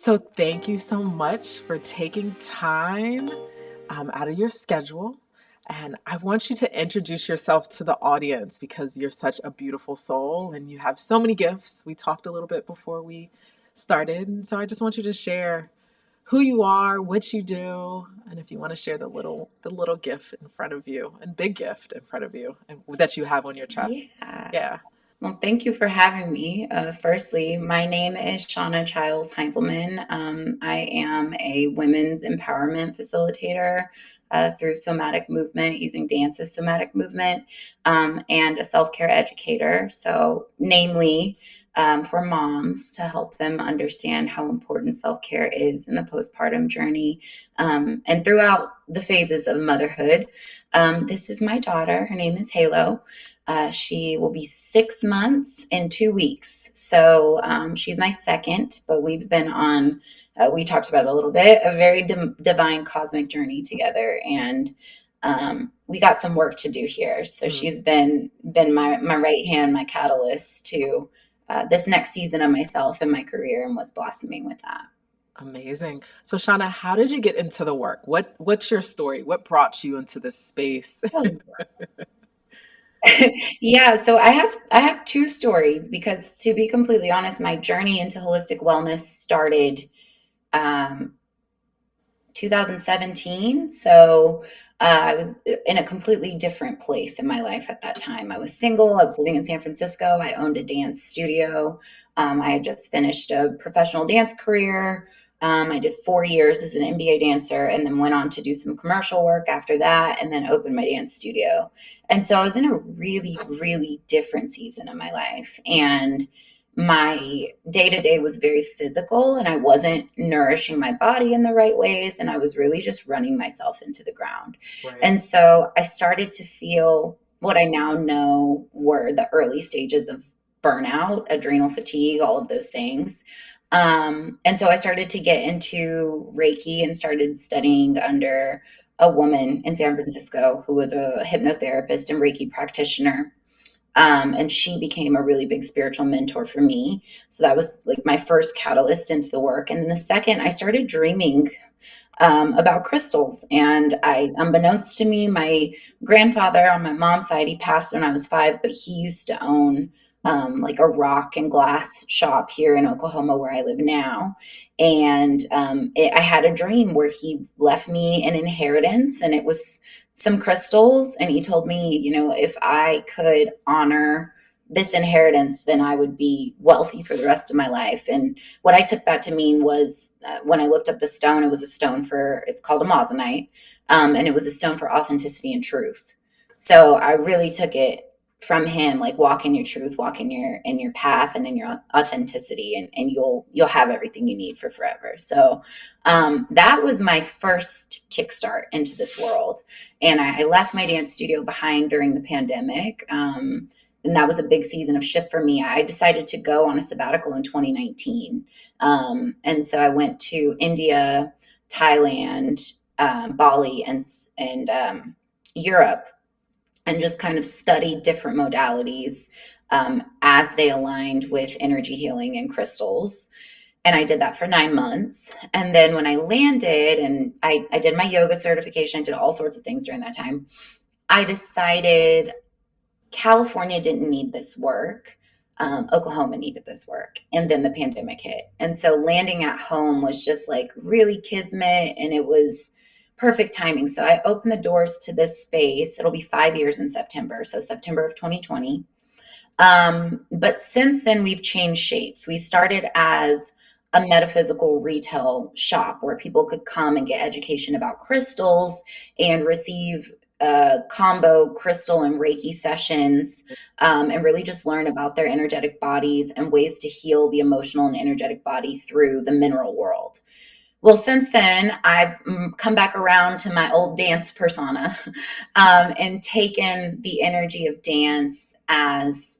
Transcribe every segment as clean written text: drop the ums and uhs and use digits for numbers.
So thank you so much for taking time out of your schedule. And I want you to introduce yourself to the audience because you're such a beautiful soul and you have so many gifts. We talked a little bit before we started. And so I just want you to share who you are, what you do, and if you want to share the little gift in front of you and big gift in front of you and that you have on your chest. Yeah. Yeah. Well, thank you for having me. Firstly, my name is Shonna Chiles-Heintzelman. I am a women's empowerment facilitator through somatic movement, using dance as somatic movement, and a self-care educator. So, namely, for moms to help them understand how important self-care is in the postpartum journey and throughout the phases of motherhood. This is my daughter. Her name is Halo. She will be 6 months in 2 weeks. So she's my second, but we've been on, we talked about it a little bit, a very divine cosmic journey together. And we got some work to do here. So Mm, she's been my right hand, my catalyst to this next season of myself and my career and what's blossoming with that. amazing. So Shauna, how did you get into the work? What's your story? What brought you into this space? Oh, yeah, so I have two stories because to be completely honest, my journey into holistic wellness started um, 2017. So I was in a completely different place in my life at that time. I was single. I was living in San Francisco. I owned a dance studio. I had just finished a professional dance career. I did 4 years as an MBA dancer and then went on to do some commercial work after that and then opened my dance studio. And so I was in a really, really different season of my life. And my day to day was very physical and I wasn't nourishing my body in the right ways. And I was really just running myself into the ground. Right. And so I started to feel what I now know were the early stages of burnout, adrenal fatigue, all of those things. And so I started to get into Reiki and started studying under a woman in San Francisco who was a hypnotherapist and Reiki practitioner. And she became a really big spiritual mentor for me. So that was like my first catalyst into the work. And then the second, I started dreaming about crystals. And unbeknownst to me, my grandfather on my mom's side, he passed when I was 5, but he used to own like a rock and glass shop here in Oklahoma where I live now. And I had a dream where he left me an inheritance and it was some crystals. And he told me, if I could honor this inheritance, then I would be wealthy for the rest of my life. And what I took that to mean was when I looked up the stone, it was a stone it's called a moissanite, and it was a stone for authenticity and truth. So I really took it from him, like walk in your truth, walk in your path and in your authenticity, and you'll have everything you need for forever. So that was my first kickstart into this world, and I left my dance studio behind during the pandemic. And that was a big season of shift for me. I decided to go on a sabbatical in 2019. And so I went to India, Thailand, Bali, and Europe, and just kind of studied different modalities as they aligned with energy healing and crystals. And I did that for 9 months. And then when I landed and I did my yoga certification, I did all sorts of things during that time. I decided California didn't need this work. Oklahoma needed this work. And then the pandemic hit. And so landing at home was just like really kismet and it was perfect timing. So I opened the doors to this space. It'll be 5 years in September. So September of 2020. But since then, we've changed shapes. We started as a metaphysical retail shop where people could come and get education about crystals and receive combo crystal and Reiki sessions, and really just learn about their energetic bodies and ways to heal the emotional and energetic body through the mineral world. Well, since then, I've come back around to my old dance persona, and taken the energy of dance as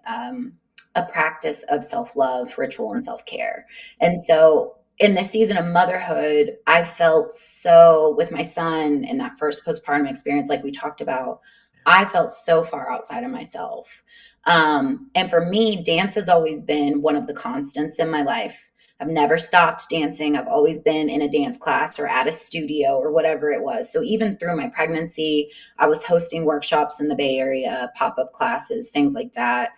a practice of self love, ritual, and self care. And so, in this season of motherhood, I felt so with my son in that first postpartum experience, like we talked about, I felt so far outside of myself. And for me, dance has always been one of the constants in my life. I've never stopped dancing. I've always been in a dance class or at a studio or whatever it was. So even through my pregnancy, I was hosting workshops in the Bay Area, pop-up classes, things like that.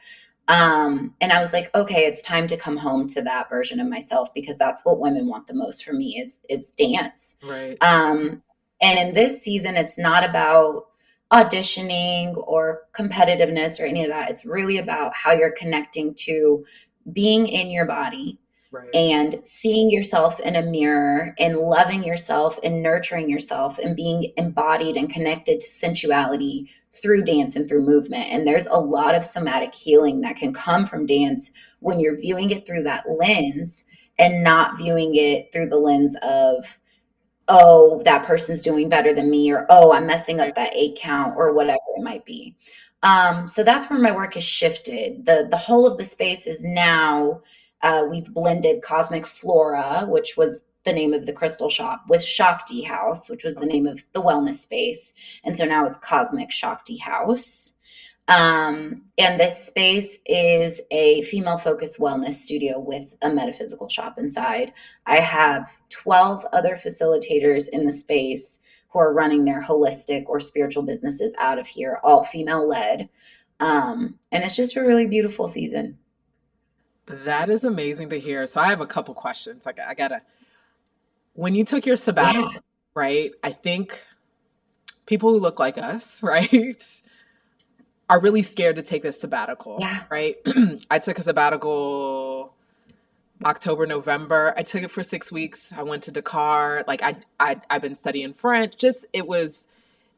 And I was like, okay, it's time to come home to that version of myself, because that's what women want the most from me is dance. Right. Um, and in this season, it's not about auditioning or competitiveness or any of that. It's really about how you're connecting to being in your body Right. and seeing yourself in a mirror and loving yourself and nurturing yourself and being embodied and connected to sensuality through dance and through movement. And there's a lot of somatic healing that can come from dance when you're viewing it through that lens and not viewing it through the lens of, oh, that person's doing better than me, or oh, I'm messing Right. up that 8 count, or whatever it might be. So that's where my work has shifted. The whole of the space is now, we've blended Cosmic Flora, which was the name of the crystal shop, with Shakti House, which was the name of the wellness space. And so now it's Cosmic Shakti House. And this space is a female focused wellness studio with a metaphysical shop inside. I have 12 other facilitators in the space who are running their holistic or spiritual businesses out of here, all female led. And it's just a really beautiful season. That is amazing to hear. So I have a couple questions. I gotta, when you took your Yeah. sabbatical, right? I think people who look like us, right, are really scared to take this sabbatical, Yeah. right? I took a sabbatical October, November. I took it for 6 weeks. I went to Dakar. Like I've been studying French. Just it was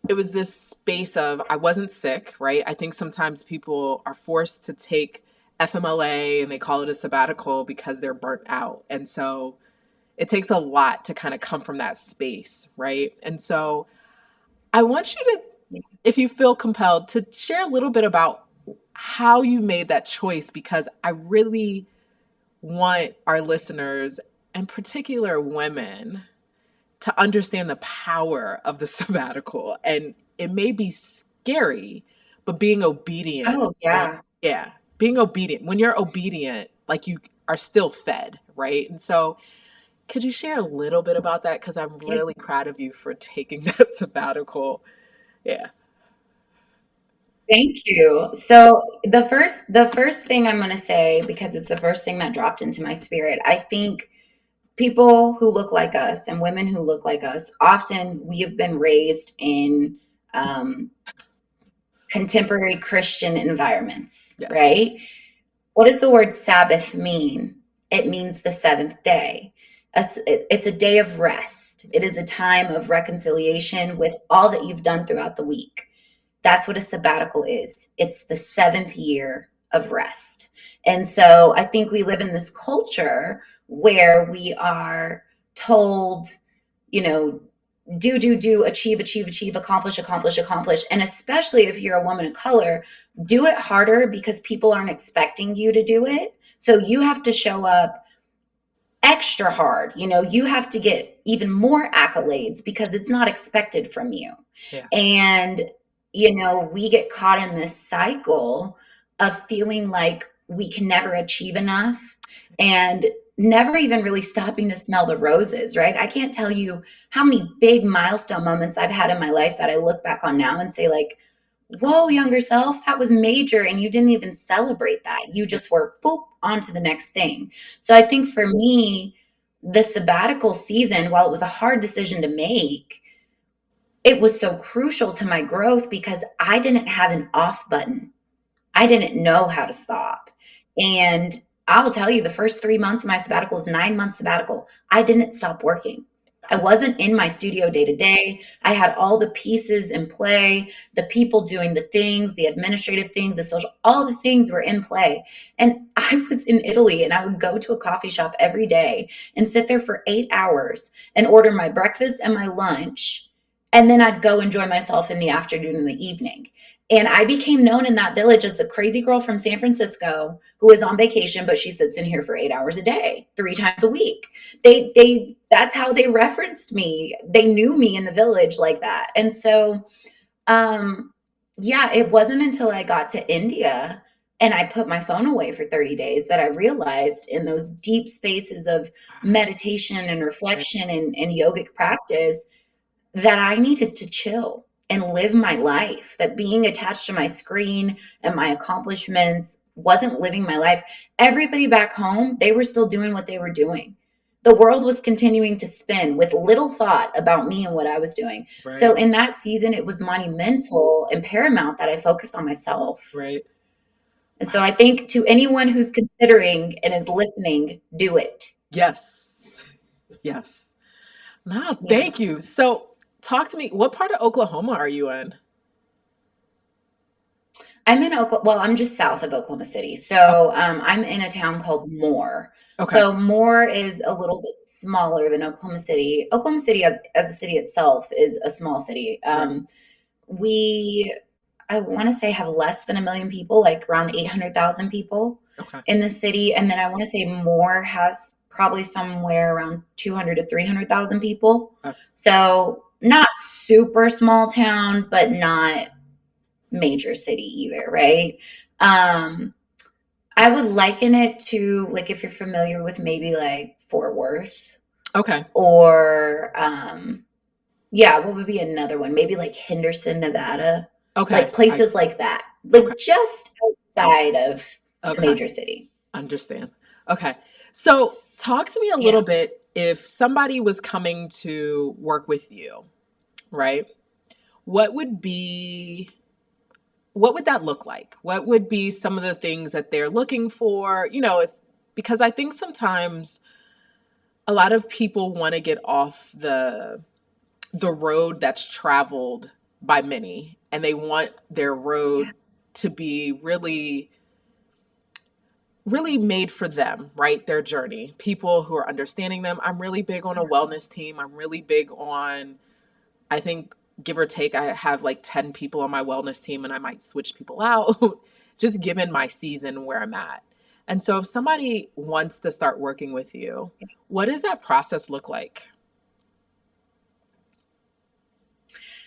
this space of I wasn't sick, right? I think sometimes people are forced to take FMLA and they call it a sabbatical because they're burnt out. And so it takes a lot to kind of come from that space, right? And so I want you to, if you feel compelled, to share a little bit about how you made that choice, because I really want our listeners, and particular women, to understand the power of the sabbatical. And it may be scary, but being obedient, Oh, right? yeah. Yeah, being obedient. When you're obedient, like you are still fed, right? And so, could you share a little bit about that? Because I'm Yeah. really proud of you for taking that sabbatical. Yeah. Thank you. So the first thing I'm going to say, because it's the first thing that dropped into my spirit, I think people who look like us and women who look like us, often we have been raised in um, contemporary Christian environments, Yes. right? What does the word Sabbath mean? It means the seventh day. It's a day of rest. It is a time of reconciliation with all that you've done throughout the week. That's what a sabbatical is. It's the seventh year of rest. And so I think we live in this culture where we are told, you know, do, achieve, accomplish. And especially if you're a woman of color, do it harder because people aren't expecting you to do it. So you have to show up extra hard. You have to get even more accolades because it's not expected from you. Yes. And, we get caught in this cycle of feeling like we can never achieve enough and never even really stopping to smell the roses, right? I can't tell you how many big milestone moments I've had in my life that I look back on now and say, like, whoa, younger self, that was major. And you didn't even celebrate that. You Yeah. just were boop on to the next thing. So I think for me, the sabbatical season, while it was a hard decision to make, it was so crucial to my growth because I didn't have an off button. I didn't know how to stop. And I'll tell you, the first 3 months of my sabbatical was 9 months sabbatical. I didn't stop working. I wasn't in my studio day to day. I had all the pieces in play, the people doing the things, the administrative things, the social, all the things were in play. And I was in Italy and I would go to a coffee shop every day and sit there for 8 hours and order my breakfast and my lunch. And then I'd go enjoy myself in the afternoon and the evening. And I became known in that village as the crazy girl from San Francisco who is on vacation, but she sits in here for 8 hours a day, 3 times a week. That's how they referenced me. They knew me in the village like that. And so, yeah, it wasn't until I got to India And I put my phone away for 30 days, that I realized in those deep spaces of meditation and Right, reflection and yogic practice that I needed to chill and live my life, that being attached to my screen and my accomplishments wasn't living my life. Everybody back home, they were still doing what they were doing. The world was continuing to spin with little thought about me and what I was doing. So right, in that season, it was monumental and paramount that I focused on myself. right. And so I think to anyone who's considering and is listening, do it. Yes. Yes. No, thank Yes. you. So, talk to me. What part of Oklahoma are you in? I'm in Oklahoma. Well, I'm just south of Oklahoma City. Oh, So I'm in a town called Moore. okay. So Moore is a little bit smaller than Oklahoma City. Oklahoma City, as a city itself, is a small city. Right. We, I want to say, have less than a million people, like around 800,000 people Okay. in the city. And then I want to say Moore has probably somewhere around 200 to 300,000 people. Okay. So not super small town, but not major city either, right? Um, I would liken it to, like, if you're familiar with maybe like Fort Worth, Okay. or yeah, what would be another one? Maybe like Henderson, Nevada, Okay. like places like that, Okay. like just Yes. outside of a Okay. major city. Understand. Okay. So, talk to me a little Yeah. bit if somebody was coming to work with you, right? What would be what would that look like? What would be some of the things that they're looking for? If because I think sometimes a lot of people want to get off the road that's traveled by many, and they want their Yeah. road to be really really made for them, right? Their journey, people who are understanding them. I'm really big on a wellness team. I'm really big on, I think, give or take, I have like 10 people on my wellness team, and I might switch people out just given my season where I'm at. And so if somebody wants to start working with you, what does that process look like?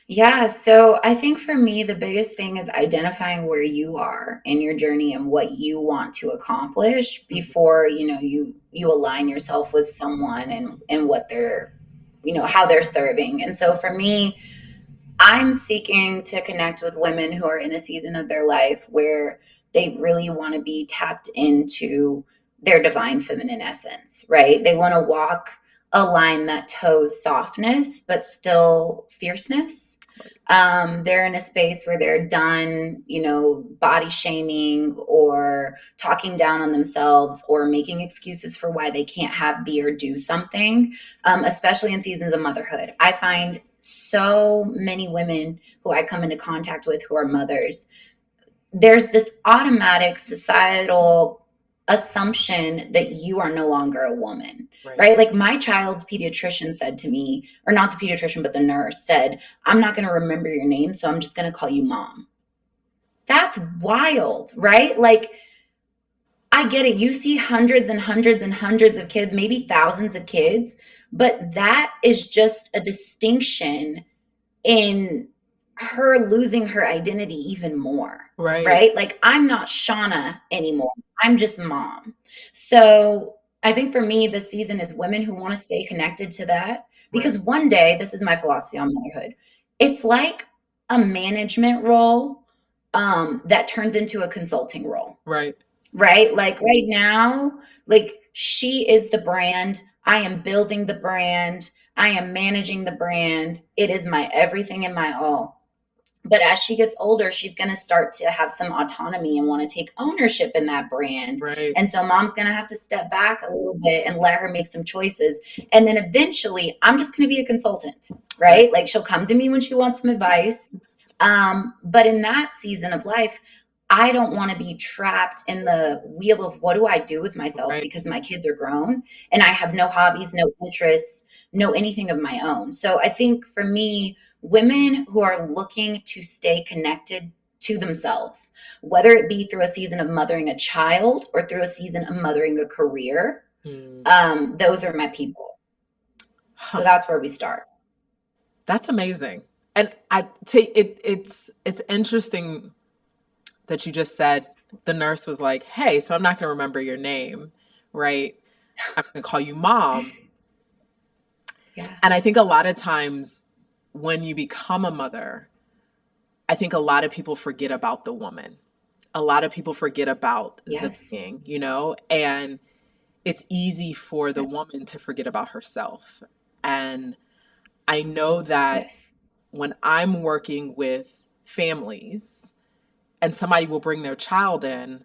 Yeah, so I think for me, the biggest thing is identifying where you are in your journey and what you want to accomplish Mhm. before, you align yourself with someone and what they're, how they're serving. And so for me, I'm seeking to connect with women who are in a season of their life where they really want to be tapped into their divine feminine essence, right? They want to walk a line that toes softness, but still fierceness. Right. They're in a space where they're done, body shaming or talking down on themselves or making excuses for why they can't have, be, or do something, especially in seasons of motherhood. I find so many women who I come into contact with who are mothers, there's this automatic societal assumption that you are no longer a woman, Right. right? Like my child's pediatrician said to me, or not the pediatrician, but the nurse said, I'm not going to remember your name, so I'm just going to call you mom. That's wild, right? Like, I get it. You see hundreds and hundreds and hundreds of kids, maybe thousands of kids, but that is just a distinction in her losing her identity even more, Right. right? Like, I'm not Shauna anymore. I'm just mom. So I think for me, this season is women who want to stay connected to that, Right. because one day, this is my philosophy on motherhood. It's like a management role that turns into a consulting role, Right. right? Like right now, like she is the brand. I am building the brand. I am managing the brand. It is my everything and my all. But as she gets older, she's going to start to have some autonomy and want to take ownership in that brand. Right. And so mom's going to have to step back a little bit and let her make some choices. And then eventually, I'm just going to be a consultant, Right. right? Like she'll come to me when she wants some advice. But in that season of life, I don't want to be trapped in the wheel of what do I do with myself, Right. because my kids are grown and I have no hobbies, no interests, no anything of my own. So I think for me, women who are looking to stay connected to themselves, whether it be through a season of mothering a child or through a season of mothering a career, Mm. those are my people. So Huh. that's where we start. That's amazing. And I take it it's interesting that you just said The nurse was like, hey, so I'm not going to remember your name, right? I'm going to call you mom. Yeah. And I think a lot of times when you become a mother, I think a lot of people forget about the woman. A lot of people forget about the Yes. being, you know, and it's easy for the Yes. woman to forget about herself. And I know that Yes. when I'm working with families and somebody will bring their child in,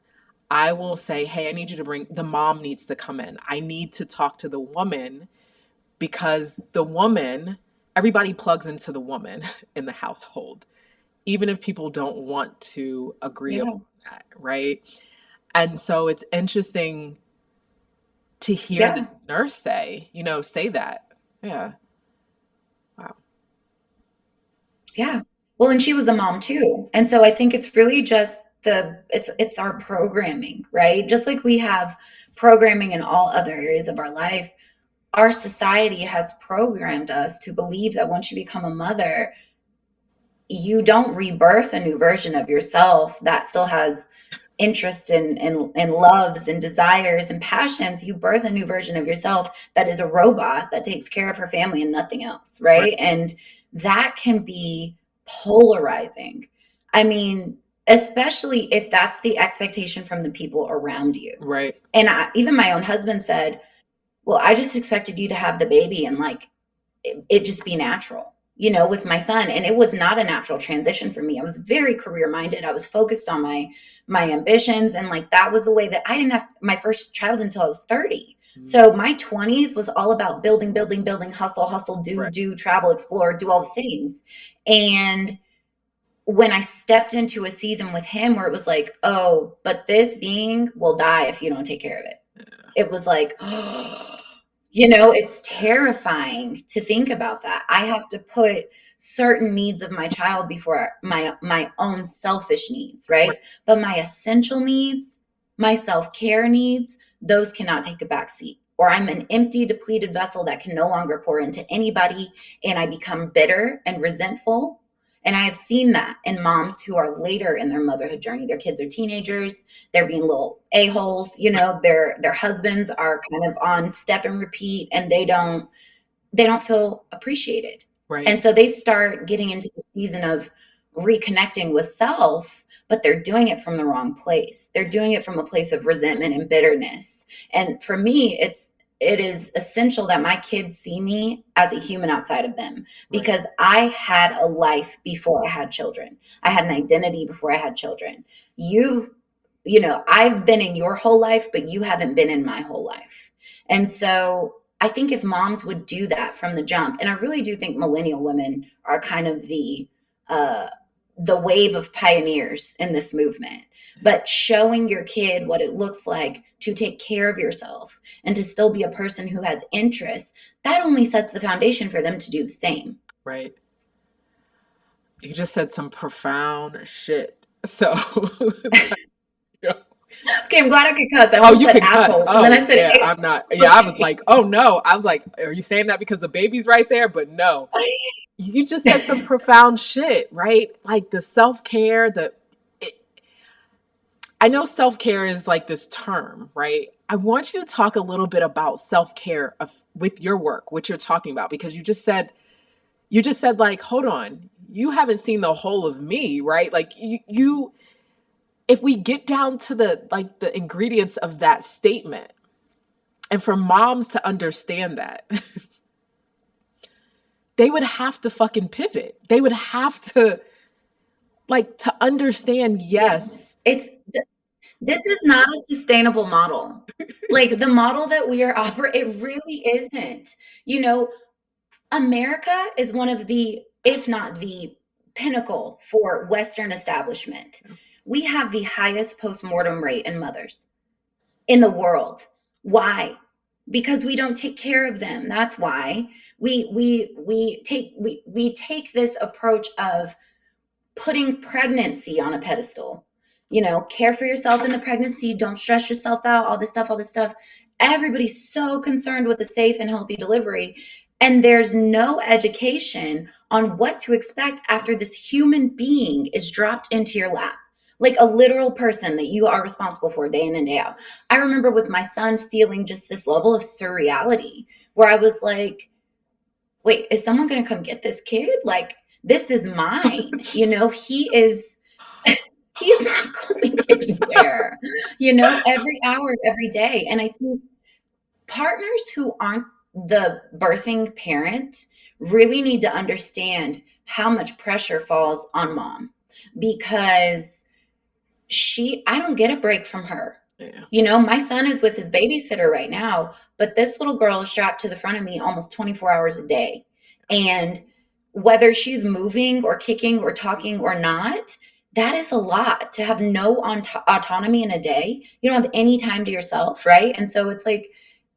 I will say, hey, I need you to bring the mom needs to come in. I need to talk to the woman because the woman, everybody plugs into the woman in the household, even if people don't want to agree upon Yeah. that, right? And so it's interesting to hear Yeah. this nurse say, say that. Yeah. Wow. Yeah. Well, and she was a mom too. And so I think it's really just it's our programming, right? Just like we have programming in all other areas of our life, our society has programmed us to believe that once you become a mother, you don't rebirth a new version of yourself that still has interest and loves and desires and passions. You birth a new version of yourself that is a robot that takes care of her family and nothing else, Right. right? And that can be polarizing. I mean, especially if that's the expectation from the people around you. Right. And even my own husband said, well, I just expected you to have the baby and like it just be natural, with my son. And it was not a natural transition for me. I was very career minded. I was focused on my ambitions. And like that was the way that I didn't have my first child until I was 30. Mm. So my 20s was all about building, building, building, hustle, hustle, Right. do, travel, explore, do all the things. And when I stepped into a season with him where it was like, oh, but this being will die if you don't take care of it. It was like, it's terrifying to think about that. I have to put certain needs of my child before my own selfish needs, Right. right? But my essential needs, my self-care needs, those cannot take a back seat. Or I'm an empty, depleted vessel that can no longer pour into anybody, and I become bitter and resentful. And I have seen that in moms who are later in their motherhood journey. Their kids are teenagers, they're being little a-holes, their husbands are kind of on step and repeat, and they don't feel appreciated. Right. And so they start getting into the season of reconnecting with self, but they're doing it from the wrong place. They're doing it from a place of resentment and bitterness. And for me, it is essential that my kids see me as a human outside of them, Right. because I had a life before I had children. I had an identity before I had children. I've been in your whole life, but you haven't been in my whole life. And so I think if moms would do that from the jump, and I really do think millennial women are kind of uh, the wave of pioneers in this movement, but showing your kid what it looks like to take care of yourself and to still be a person who has interests, that only sets the foundation for them to do the same. Right. You just said some profound shit. So, Okay, I'm glad I could cuss. I oh, almost you said can cuss. assholes, and then Oh, I said, yeah, I'm not. Yeah, I was okay. like, oh no. I was like, are you saying that because the baby's right there? But no, you just said some profound shit, right? Like the self care, I know self care is like this term, right? I want you to talk a little bit about self care with your work, what you're talking about, because you just said like, hold on, you haven't seen the whole of me, right? Like you if we get down to the ingredients of that statement, and for moms to understand that, they would have to fucking pivot. They would have to to understand, Yeah. yes. This is not a sustainable model. Like the model that we are operating, it really isn't. You know, America is one of the, if not the pinnacle for Western establishment. We have the highest postmortem rate in mothers in the world. Why? Because we don't take care of them. That's why we take this approach of putting pregnancy on a pedestal. Care for yourself in the pregnancy, don't stress yourself out, all this stuff, all this stuff. Everybody's so concerned with a safe and healthy delivery. And there's no education on what to expect after this human being is dropped into your lap. like a literal person that you are responsible for day in and day out. I remember with my son feeling just this level of surreality where I was like, wait, is someone going to come get this kid? Like, this is mine. You know, he's not going anywhere, you know, every hour, every day. And I think partners who aren't the birthing parent really need to understand how much pressure falls on mom because I don't get a break from her. Yeah. You know, my son is with his babysitter right now, but this little girl is strapped to the front of me almost 24 hours a day. And whether she's moving or kicking or talking or not, that is a lot to have no autonomy in a day. You don't have any time to yourself, right? And so it's like,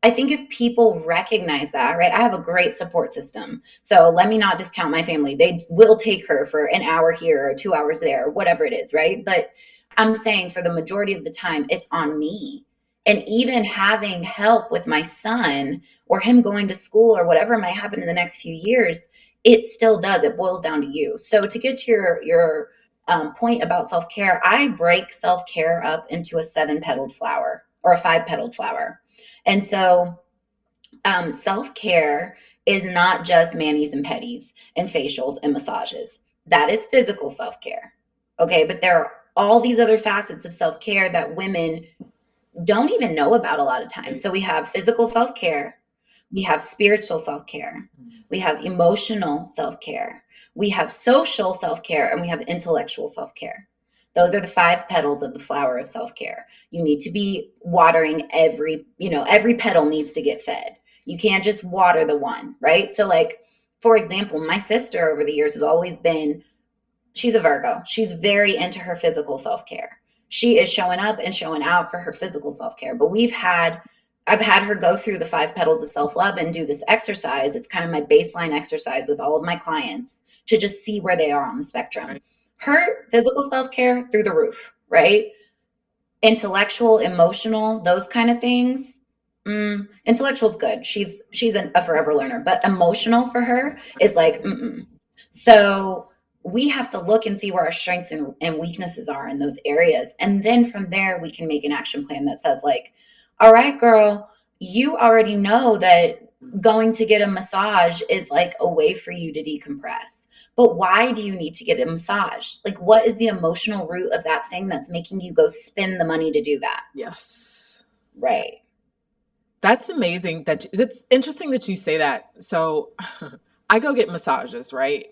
I think if people recognize that, right? I have a great support system. So let me not discount my family. They will take her for an hour here or 2 hours there, whatever it is, right? But I'm saying for the majority of the time, it's on me. And even having help with my son or him going to school or whatever might happen in the next few years, it still does. It boils down to you. So to get to your point about self care, I break self care up into a 7-petaled flower or a 5-petaled flower. And so self care is not just manis and petties and facials and massages. That is physical self care. Okay. But there are all these other facets of self care that women don't even know about a lot of times. So we have physical self care, we have spiritual self care, we have emotional self care, we have social self care, and we have intellectual self care. Those are the 5 petals of the flower of self care. You need to be watering every petal needs to get fed. You can't just water the one, right? So, like, for example, my sister over the years has always been, she's a Virgo. She's very into her physical self care. She is showing up and showing out for her physical self care. But I've had her go through the 5 petals of self love and do this exercise. It's kind of my baseline exercise with all of my clients to just see where they are on the spectrum. Right. Her physical self care through the roof, right? Intellectual, emotional, those kind of things. Intellectual's good. She's a forever learner, but emotional for her is like, mm-mm. So we have to look and see where our strengths and weaknesses are in those areas. And then from there, we can make an action plan that says, like, all right, girl, you already know that going to get a massage is like a way for you to decompress. But why do you need to get a massage? Like, what is the emotional root of that thing that's making you go spend the money to do that? Yes. Right. That's amazing that's interesting that you say that. So I go get massages, right?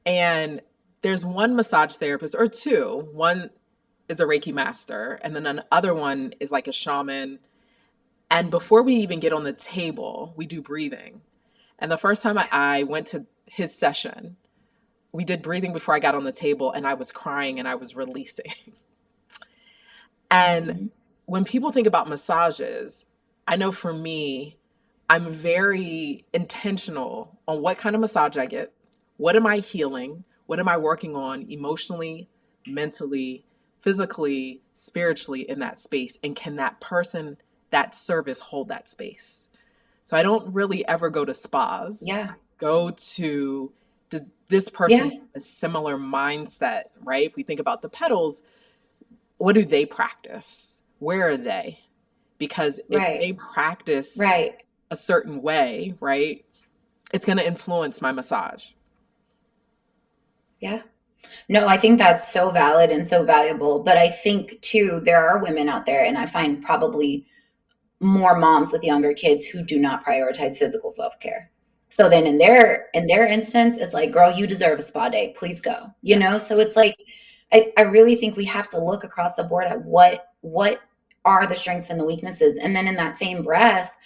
And there's one massage therapist or two. One is a Reiki master, and then another one is like a shaman. And before we even get on the table, we do breathing. And the first time I went to his session, we did breathing before I got on the table, and I was crying and I was releasing. And Mhm. when people think about massages, I know for me, I'm very intentional on what kind of massage I get. What am I healing? What am I working on emotionally, mentally, physically, spiritually in that space? And can that person, that service hold that space? So I don't really ever go to spas. Yeah. Go to, does this person Yeah. have a similar mindset, right? If we think about the petals, what do they practice? Where are they? Because if they Right. practice Right. a certain way, right, it's going to influence my massage. Yeah. No, I think that's so valid and so valuable. But I think too, there are women out there, and I find probably more moms with younger kids who do not prioritize physical self-care. So then in their instance, it's like, girl, you deserve a spa day. Please go. You Yeah. know? So it's like I really think we have to look across the board at what are the strengths and the weaknesses. And then in that same breath,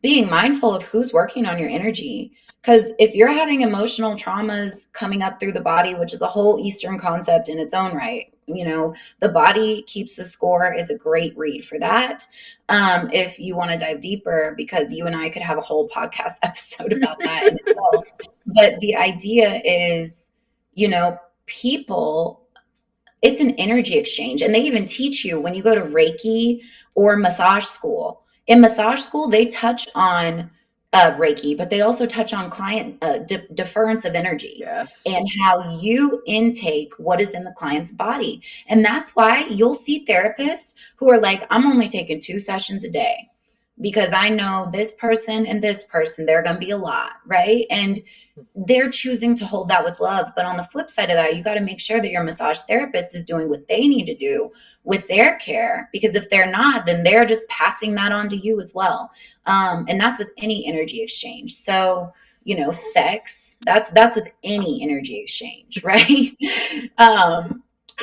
being mindful of who's working on your energy. Because if you're having emotional traumas coming up through the body, which is a whole Eastern concept in its own right, the body keeps the score is a great read for that. If you want to dive deeper, because you and I could have a whole podcast episode about that in itself. But the idea is, people, it's an energy exchange. And they even teach you when you go to Reiki or massage school. In massage school, they touch on Reiki, but they also touch on client deference of energy and Yes. how you intake what is in the client's body. And that's why you'll see therapists who are like, I'm only taking 2 sessions a day because I know this person and this person, they're going to be a lot, right? And they're choosing to hold that with love. But on the flip side of that, you got to make sure that your massage therapist is doing what they need to do with their care, because if they're not, then they're just passing that on to you as well. And that's with any energy exchange. So, sex, that's with any energy exchange, right?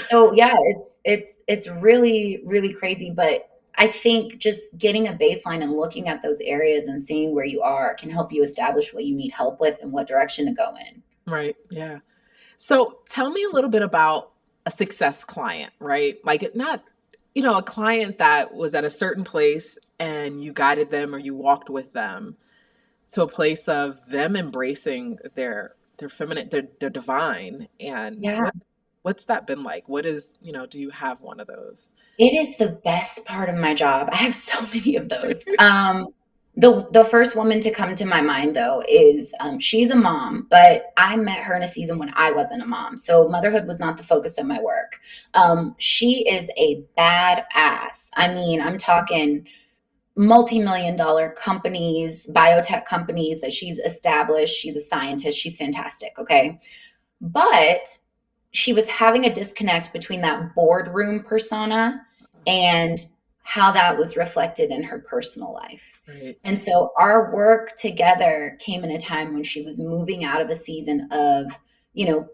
So yeah, it's really, really crazy. But I think just getting a baseline and looking at those areas and seeing where you are can help you establish what you need help with and what direction to go in. Right. Yeah. So tell me a little bit about a success client, right? Like it not, a client that was at a certain place and you guided them or you walked with them to a place of them embracing their feminine, their divine. And Yeah. what's that been like? What is, do you have one of those? It is the best part of my job. I have so many of those. The first woman to come to my mind though is she's a mom, but I met her in a season when I wasn't a mom, so motherhood was not the focus of my work. She is a badass. I mean, I'm talking multi-million dollar companies, biotech companies that she's established. She's a scientist. She's fantastic. Okay, but she was having a disconnect between that boardroom persona and how that was reflected in her personal life. Right. And so our work together came in a time when she was moving out of a season of, you know,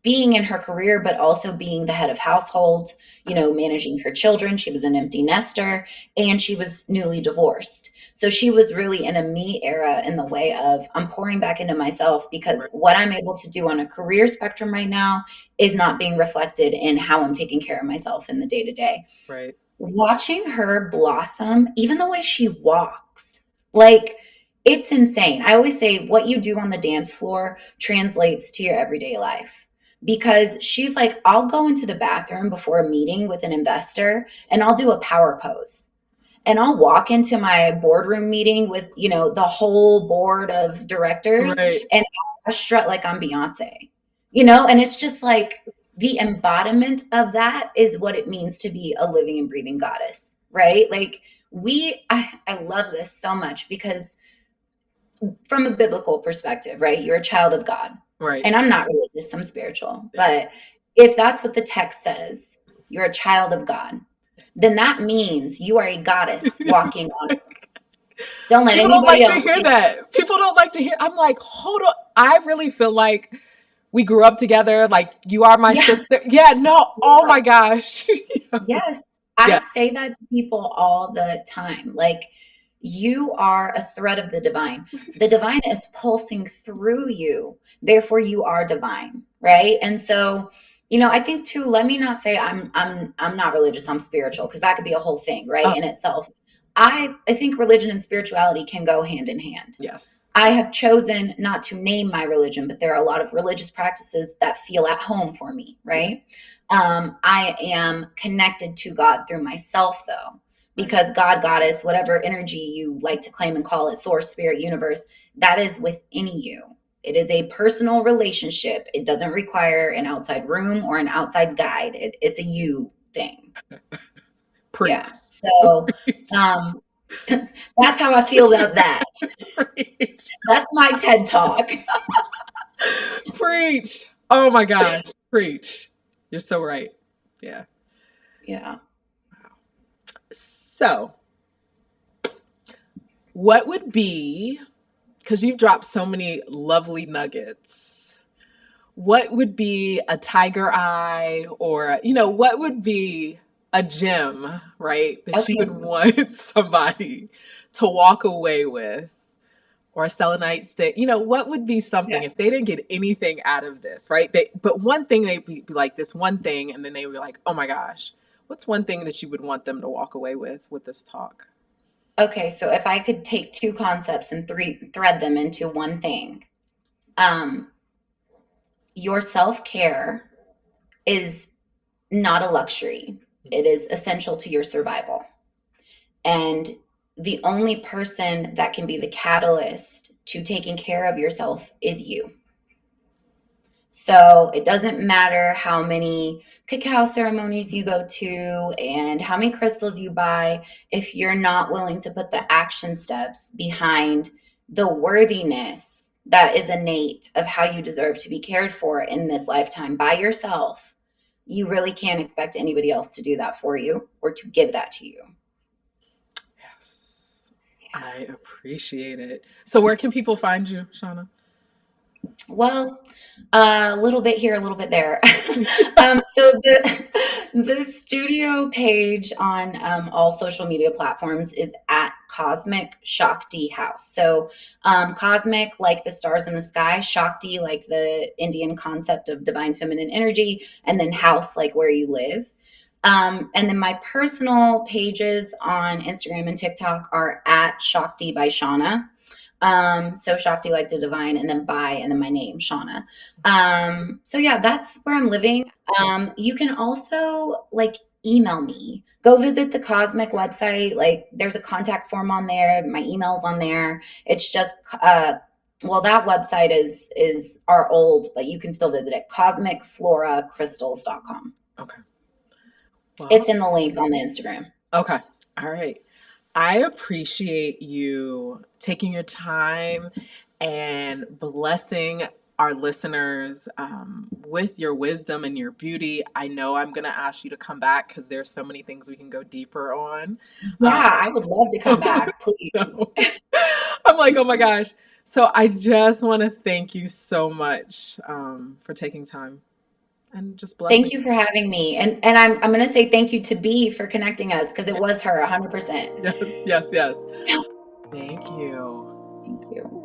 being in her career, but also being the head of household, managing her children. She was an empty nester and she was newly divorced. So she was really in a me era in the way of I'm pouring back into myself because Right. what I'm able to do on a career spectrum right now is not being reflected in how I'm taking care of myself in the day to day. Right. Watching her blossom, even the way she walks, like it's insane. I always say what you do on the dance floor translates to your everyday life because she's like, I'll go into the bathroom before a meeting with an investor and I'll do a power pose. And I'll walk into my boardroom meeting with, the whole board of directors Right. and I strut like I'm Beyonce, and it's just like the embodiment of that is what it means to be a living and breathing goddess, right? Like I love this so much because from a biblical perspective, right? You're a child of God. Right. And I'm not religious, I'm spiritual. Yeah. But if that's what the text says, you're a child of God, then that means you are a goddess walking on earth. Don't let People don't anybody like to else hear take that. People don't like to hear. I'm like, hold on. I really feel like we grew up together. Like you are my yeah. sister. Yeah. No. Oh my gosh. Yes. I Yeah. say that to people all the time. Like, you are a thread of the divine. The divine is pulsing through you. Therefore, you are divine, right? And so, I think too, let me not say I'm not religious, I'm spiritual, because that could be a whole thing, right, Uh, in itself. I think religion and spirituality can go hand in hand. yes. I have chosen not to name my religion, but there are a lot of religious practices that feel at home for me, Yeah. right? I am connected to God through myself, though, Right. because God, goddess, whatever energy you like to claim and call it, source, spirit, universe, that is within you. It is a personal relationship. It doesn't require an outside room or an outside guide. It's a you thing. Preach. Yeah. So Preach. um, that's how I feel about that. Preach. That's my TED talk. Preach. Oh my gosh. Preach. You're so right. Yeah. Yeah. So, what would be, because you've dropped so many lovely nuggets, what would be a tiger eye or, what would be a gem, right, that you would Okay. want somebody to walk away with? Or a selenite stick, what would be something Yeah. if they didn't get anything out of this, right? But one thing they'd be like this one thing, and then they were like, oh my gosh, what's one thing that you would want them to walk away with this talk? Okay. So if I could take two concepts and thread them into one thing, um, your self care is not a luxury. It is essential to your survival. And the only person that can be the catalyst to taking care of yourself is you. So it doesn't matter how many cacao ceremonies you go to and how many crystals you buy, if you're not willing to put the action steps behind the worthiness that is innate of how you deserve to be cared for in this lifetime by yourself, you really can't expect anybody else to do that for you or to give that to you. Yes, I appreciate it. So where can people find you, Shonna? Well, a little bit here, a little bit there. So the studio page on all social media platforms is at Cosmic Shakti House. So cosmic, like the stars in the sky, Shakti, like the Indian concept of divine feminine energy, and then house, like where you live. And then my personal pages on Instagram and TikTok are at Shakti by Shauna. So Shakti, like the divine, and then by, and then my name, Shauna. So yeah, that's where I'm living. You can also like email me. Go visit the Cosmic website. Like there's a contact form on there. My email's on there. It's just well, that website is our old, but you can still visit it. CosmicFloraCrystals.com. Okay. It's Well, in the link on the Instagram. okay. All right. I appreciate you taking your time and blessing our listeners with your wisdom and your beauty. I know I'm going to ask you to come back because there's so many things we can go deeper on. Yeah, I would love to come back, please. So, I'm like, oh my gosh. So I just want to thank you so much for taking time and just blessing. Thank you for having me. And I'm gonna say thank you to B for connecting us because it was her 100%. Yes, yes, yes. Thank you. Thank you.